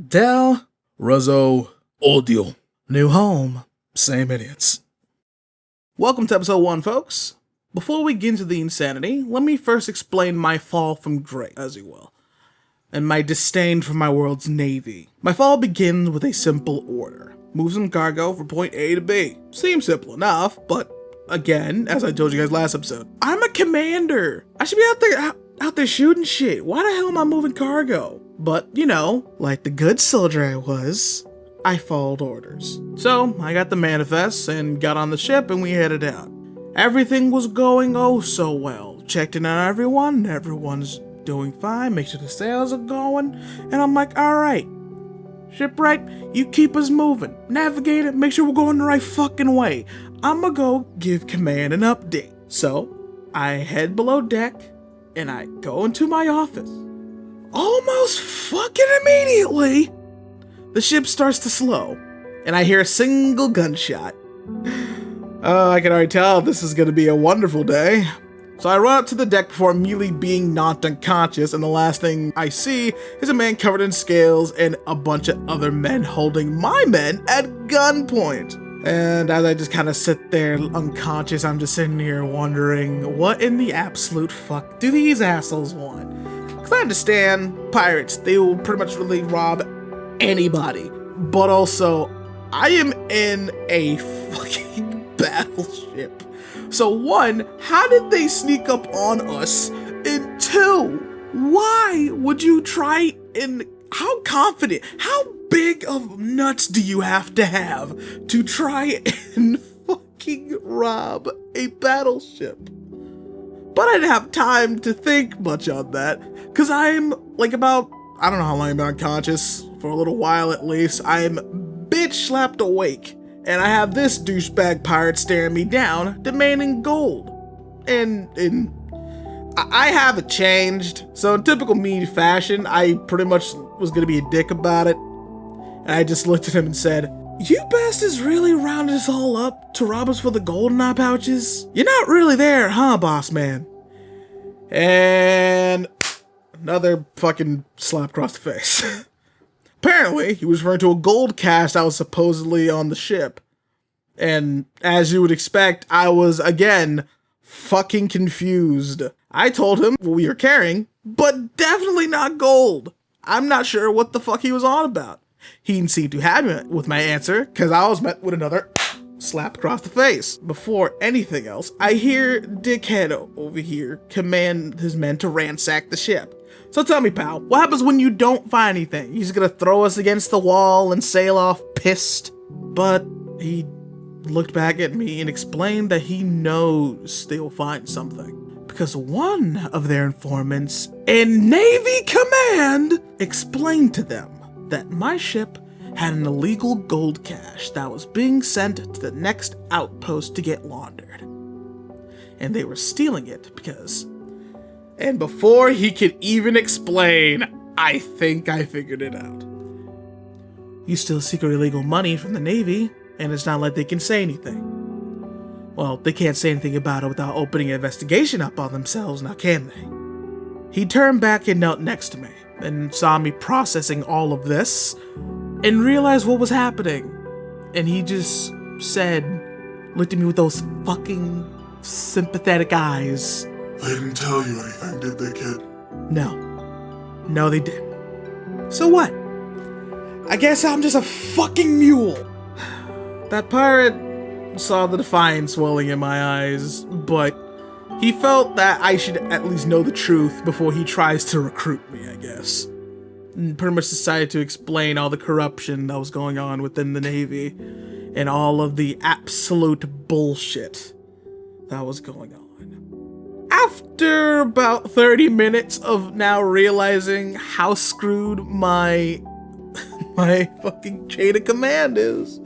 Del-Reso audio. New home, same idiots. Welcome to episode 1, folks. Before we get into the insanity, let me first explain my fall from grace, as you will, and my disdain for my world's navy. My fall begins with a simple order. Move some cargo from point A to B. Seems simple enough, but again, as I told you guys last episode, I'm a commander. I should be out there shooting shit. Why the hell am I moving cargo? But, you know, like the good soldier I was, I followed orders. So, I got the manifests and got on the ship and we headed out. Everything was going oh so well. Checked in on everyone, everyone's doing fine, make sure the sails are going, and I'm like, alright, shipwright, you keep us moving. Navigator, make sure we're going the right fucking way. I'ma go give command an update. So, I head below deck, and I go into my office. Almost fucking immediately, the ship starts to slow, and I hear a single gunshot. I can already tell this is gonna be a wonderful day. So I run up to the deck before immediately being knocked unconscious, and the last thing I see is a man covered in scales and a bunch of other men holding my men at gunpoint. And as I just kind of sit there unconscious, I'm just sitting here wondering, what in the absolute fuck do these assholes want? Because I understand pirates, they will pretty much really rob anybody. But also, I am in a fucking battleship. So 1, how did they sneak up on us? And 2, why would you try and how confident, how big of nuts do you have to try and fucking rob a battleship? But I didn't have time to think much on that, because I'm like about, I don't know how long I've been unconscious, for a little while at least. I'm bitch slapped awake, and I have this douchebag pirate staring me down, demanding gold. And I haven't changed, so in typical me fashion, I pretty much was gonna be a dick about it. And I just looked at him and said, "You bastards really rounded us all up to rob us for the gold in our pouches? You're not really there, huh, boss man?" And another fucking slap across the face. Apparently, he was referring to a gold cache that was supposedly on the ship. And as you would expect, I was, again, fucking confused. I told him what we were carrying, but definitely not gold. I'm not sure what the fuck he was on about. He didn't seem too happy with my answer, because I was met with another slap across the face. Before anything else, I hear Dickhead over here command his men to ransack the ship. So tell me, pal, what happens when you don't find anything? He's gonna throw us against the wall and sail off pissed? But he looked back at me and explained that he knows they will find something, because one of their informants in Navy Command explained to them that my ship had an illegal gold cache that was being sent to the next outpost to get laundered. And they were stealing it because... And before he could even explain, I think I figured it out. You steal secret illegal money from the Navy, and it's not like they can say anything. Well, they can't say anything about it without opening an investigation up on themselves, now can they? He turned back and knelt next to me, and saw me processing all of this, and realized what was happening. And he just said, looked at me with those fucking sympathetic eyes. They didn't tell you anything, did they, kid? No, they didn't. So what? I guess I'm just a fucking mule. That pirate saw the defiance welling in my eyes, but he felt that I should at least know the truth before he tries to recruit me, I guess. And pretty much decided to explain all the corruption that was going on within the Navy and all of the absolute bullshit that was going on. After about 30 minutes of now realizing how screwed my fucking chain of command is,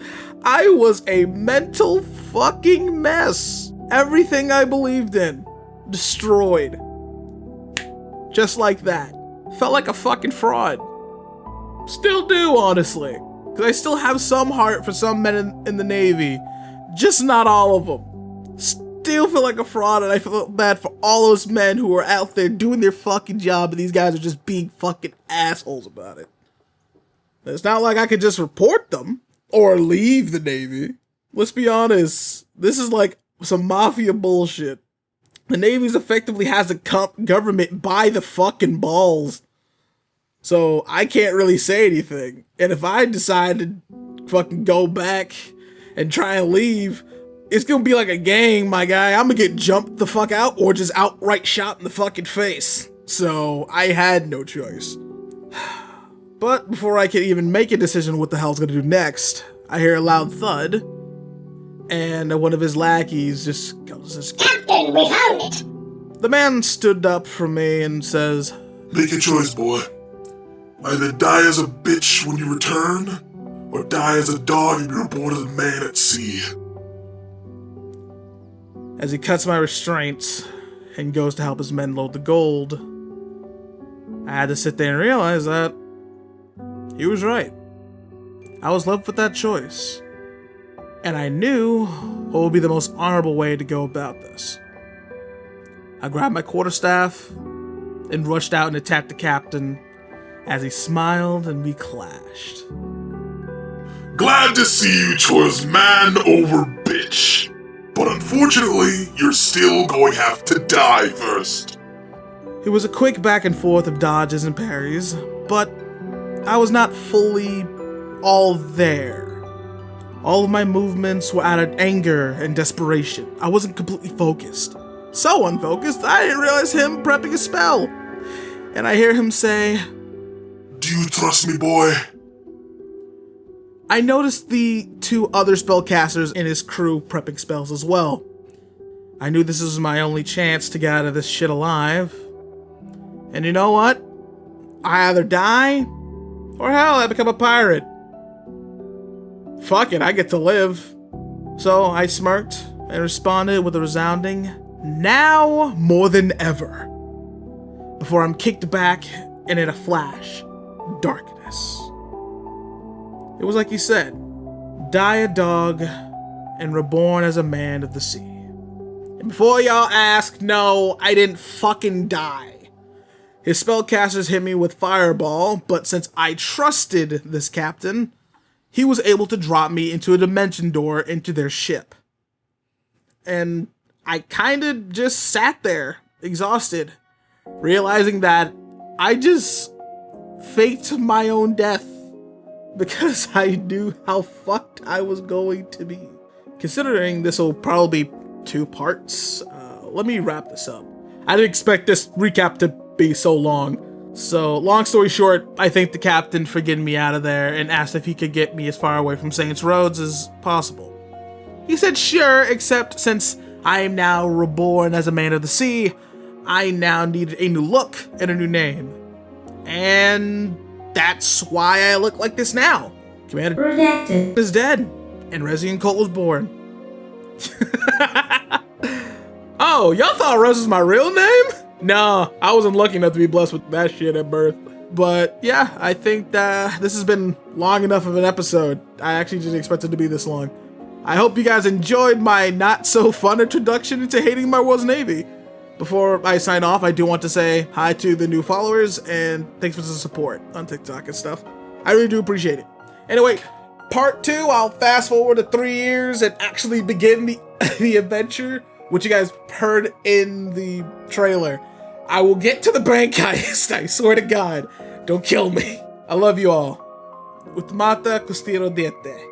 I was a mental fucking mess. Everything I believed in, destroyed. Just like that. Felt like a fucking fraud. Still do, honestly. Because I still have some heart for some men in the Navy. Just not all of them. Still feel like a fraud, and I feel bad for all those men who are out there doing their fucking job, and these guys are just being fucking assholes about it. It's not like I could just report them or leave the Navy. Let's be honest, this is like some mafia bullshit. The Navy's effectively has the government by the fucking balls. So I can't really say anything. And if I decide to fucking go back and try and leave, it's gonna be like a gang, my guy. I'm gonna get jumped the fuck out or just outright shot in the fucking face. So I had no choice. But before I could even make a decision what the hell I was gonna do next, I hear a loud thud, and one of his lackeys just goes, Captain, we found it! The man stood up from me and says, Make a choice, boy. Either die as a bitch when you return, or die as a dog and be reborn as a man at sea. As he cuts my restraints and goes to help his men load the gold, I had to sit there and realize that he was right. I was left with that choice. And I knew what would be the most honorable way to go about this. I grabbed my quarterstaff and rushed out and attacked the captain as he smiled and we clashed. Glad to see you chose man over bitch. But unfortunately, you're still going to have to die first. It was a quick back and forth of dodges and parries, but I was not fully all there. All of my movements were out of anger and desperation. I wasn't completely focused. So unfocused, I didn't realize him prepping a spell. And I hear him say, Do you trust me, boy? I noticed the two other spellcasters in his crew prepping spells as well. I knew this was my only chance to get out of this shit alive. And you know what? I either die, or hell, I become a pirate. Fuck it, I get to live. So I smirked and responded with a resounding, now more than ever. Before I'm kicked back and in a flash, darkness. It was like he said, die a dog and reborn as a man of the sea. And before y'all ask, no, I didn't fucking die. His spellcasters hit me with fireball, but since I trusted this captain, he was able to drop me into a dimension door into their ship. And I kinda just sat there, exhausted, realizing that I just faked my own death because I knew how fucked I was going to be. Considering this will probably be 2 parts, let me wrap this up. I didn't expect this recap to be so long. So, long story short, I thanked the captain for getting me out of there and asked if he could get me as far away from Saints Roads as possible. He said sure, except since I am now reborn as a man of the sea, I now needed a new look and a new name. And that's why I look like this now. Commander Redacted. is dead, and Reso Cult was born. Oh, y'all thought Res was my real name? No, I wasn't lucky enough to be blessed with that shit at birth. But yeah, I think that this has been long enough of an episode. I actually didn't expect it to be this long. I hope you guys enjoyed my not so fun introduction into hating my world's navy. Before I sign off, I do want to say hi to the new followers and thanks for the support on TikTok and stuff. I really do appreciate it. Anyway, part 2, I'll fast forward to 3 years and actually begin the adventure, which you guys heard in the trailer. I will get to the bank heist, I swear to God. Don't kill me. I love you all. Utmata Custiro Diete.